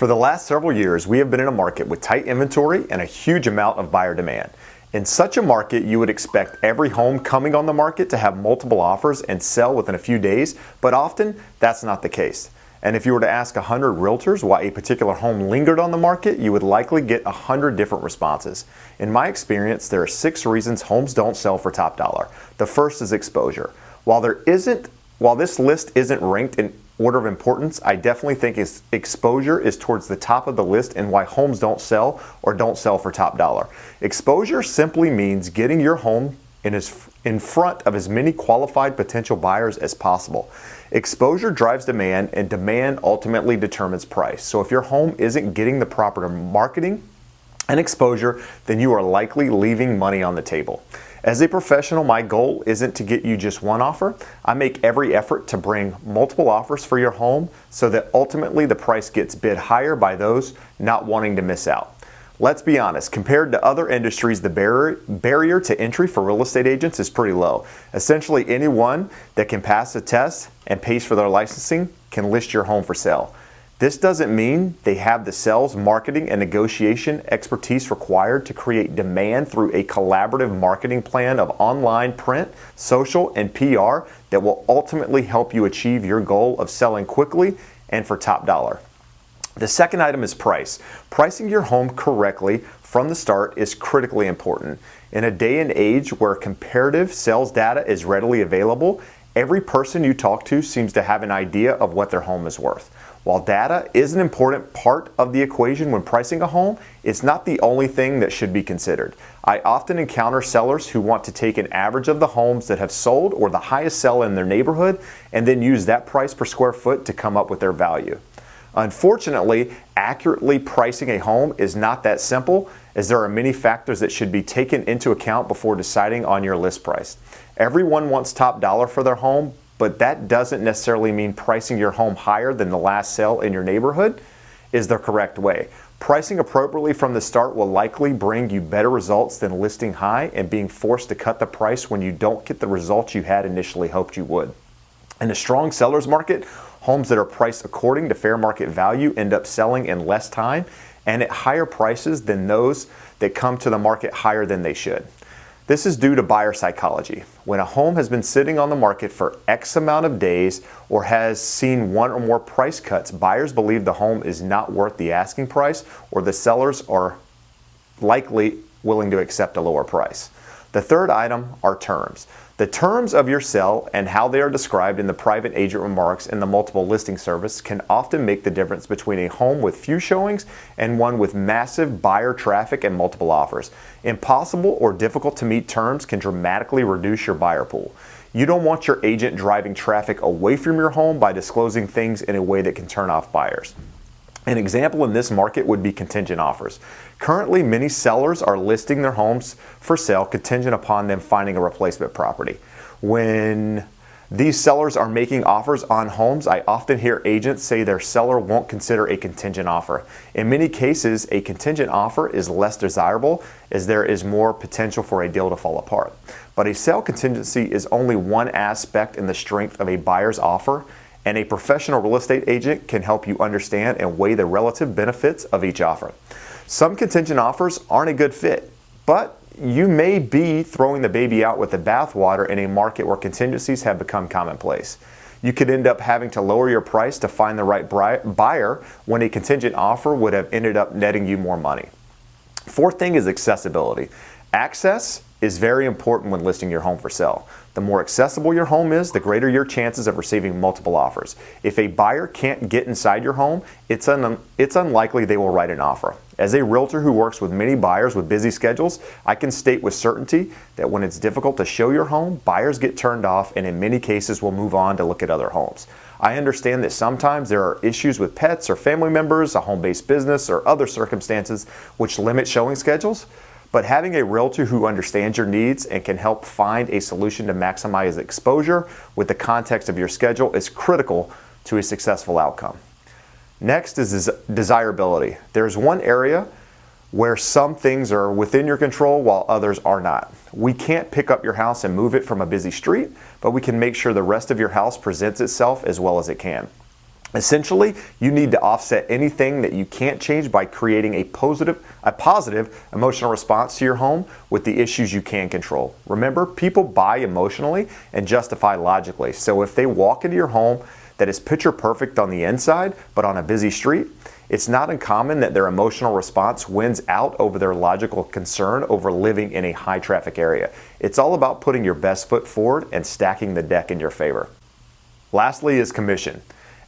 For the last several years, we have been in a market with tight inventory and a huge amount of buyer demand. In such a market, you would expect every home coming on the market to have multiple offers and sell within a few days, but often that's not the case. And if you were to ask 100 realtors why a particular home lingered on the market, you would likely get 100 different responses. In my experience, there are 6 reasons homes don't sell for top dollar. The first is exposure. While this list isn't ranked in order of importance, I definitely think exposure is towards the top of the list and why homes don't sell or don't sell for top dollar. Exposure simply means getting your home in front of as many qualified potential buyers as possible. Exposure drives demand, and demand ultimately determines price. So if your home isn't getting the proper marketing and exposure, then you are likely leaving money on the table. As a professional, my goal isn't to get you just one offer. I make every effort to bring multiple offers for your home so that ultimately the price gets bid higher by those not wanting to miss out. Let's be honest, compared to other industries, the barrier to entry for real estate agents is pretty low. Essentially, anyone that can pass a test and pays for their licensing can list your home for sale. This doesn't mean they have the sales, marketing, and negotiation expertise required to create demand through a collaborative marketing plan of online, print, social, and PR that will ultimately help you achieve your goal of selling quickly and for top dollar. The second item is price. Pricing your home correctly from the start is critically important. In a day and age where comparative sales data is readily available, every person you talk to seems to have an idea of what their home is worth. While data is an important part of the equation when pricing a home, it's not the only thing that should be considered. I often encounter sellers who want to take an average of the homes that have sold or the highest sell in their neighborhood and then use that price per square foot to come up with their value. Unfortunately, accurately pricing a home is not that simple, as there are many factors that should be taken into account before deciding on your list price. Everyone wants top dollar for their home, but that doesn't necessarily mean pricing your home higher than the last sale in your neighborhood is the correct way. Pricing appropriately from the start will likely bring you better results than listing high and being forced to cut the price when you don't get the results you had initially hoped you would. In a strong seller's market, homes that are priced according to fair market value end up selling in less time and at higher prices than those that come to the market higher than they should. This is due to buyer psychology. When a home has been sitting on the market for X amount of days or has seen one or more price cuts, buyers believe the home is not worth the asking price, or the sellers are likely willing to accept a lower price. The third item are terms. The terms of your sale and how they are described in the private agent remarks in the multiple listing service can often make the difference between a home with few showings and one with massive buyer traffic and multiple offers. Impossible or difficult to meet terms can dramatically reduce your buyer pool. You don't want your agent driving traffic away from your home by disclosing things in a way that can turn off buyers. An example in this market would be contingent offers. Currently, many sellers are listing their homes for sale contingent upon them finding a replacement property. When these sellers are making offers on homes, I often hear agents say their seller won't consider a contingent offer. In many cases, a contingent offer is less desirable as there is more potential for a deal to fall apart. But a sale contingency is only one aspect in the strength of a buyer's offer, and a professional real estate agent can help you understand and weigh the relative benefits of each offer. Some contingent offers aren't a good fit, but you may be throwing the baby out with the bathwater in a market where contingencies have become commonplace. You could end up having to lower your price to find the right buyer when a contingent offer would have ended up netting you more money. Fourth thing is accessibility. Access is very important when listing your home for sale. The more accessible your home is, the greater your chances of receiving multiple offers. If a buyer can't get inside your home, it's unlikely they will write an offer. As a realtor who works with many buyers with busy schedules, I can state with certainty that when it's difficult to show your home, buyers get turned off and in many cases will move on to look at other homes. I understand that sometimes there are issues with pets or family members, a home-based business, or other circumstances which limit showing schedules. But having a realtor who understands your needs and can help find a solution to maximize exposure with the context of your schedule is critical to a successful outcome. Next is desirability. There's one area where some things are within your control while others are not. We can't pick up your house and move it from a busy street, but we can make sure the rest of your house presents itself as well as it can. Essentially, you need to offset anything that you can't change by creating a positive emotional response to your home with the issues you can control. Remember, people buy emotionally and justify logically. So if they walk into your home that is picture perfect on the inside, but on a busy street, it's not uncommon that their emotional response wins out over their logical concern over living in a high traffic area. It's all about putting your best foot forward and stacking the deck in your favor. Lastly is commission.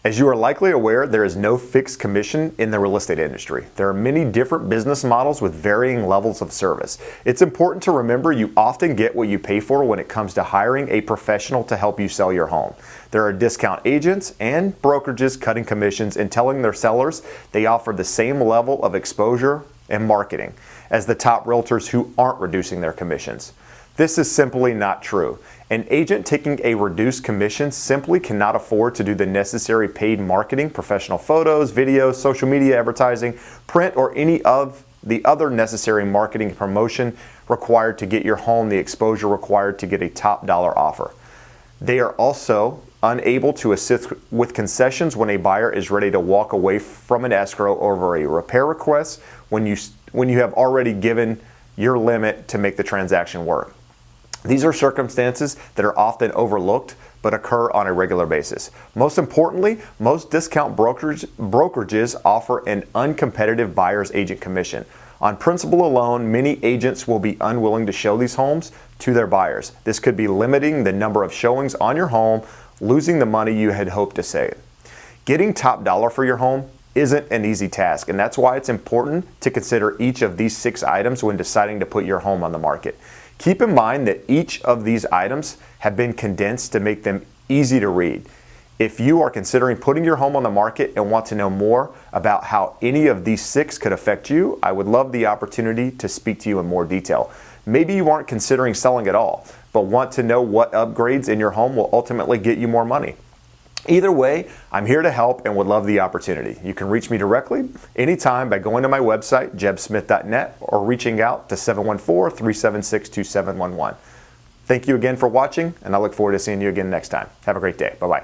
As you are likely aware, there is no fixed commission in the real estate industry. There are many different business models with varying levels of service. It's important to remember you often get what you pay for when it comes to hiring a professional to help you sell your home. There are discount agents and brokerages cutting commissions and telling their sellers they offer the same level of exposure and marketing as the top realtors who aren't reducing their commissions. This is simply not true. An agent taking a reduced commission simply cannot afford to do the necessary paid marketing, professional photos, videos, social media advertising, print, or any of the other necessary marketing and promotion required to get your home the exposure required to get a top dollar offer. They are also unable to assist with concessions when a buyer is ready to walk away from an escrow over a repair request when you have already given your limit to make the transaction work. These are circumstances that are often overlooked but occur on a regular basis. Most importantly, most discount brokerages offer an uncompetitive buyer's agent commission. On principle alone, many agents will be unwilling to show these homes to their buyers. This could be limiting the number of showings on your home, losing the money you had hoped to save. Getting top dollar for your home isn't an easy task, and that's why it's important to consider each of these 6 items when deciding to put your home on the market. Keep in mind that each of these items have been condensed to make them easy to read. If you are considering putting your home on the market and want to know more about how any of these 6 could affect you, I would love the opportunity to speak to you in more detail. Maybe you aren't considering selling at all, but want to know what upgrades in your home will ultimately get you more money. Either way, I'm here to help and would love the opportunity. You can reach me directly anytime by going to my website, jebsmith.net, or reaching out to 714-376-2711. Thank you again for watching, and I look forward to seeing you again next time. Have a great day. Bye-bye.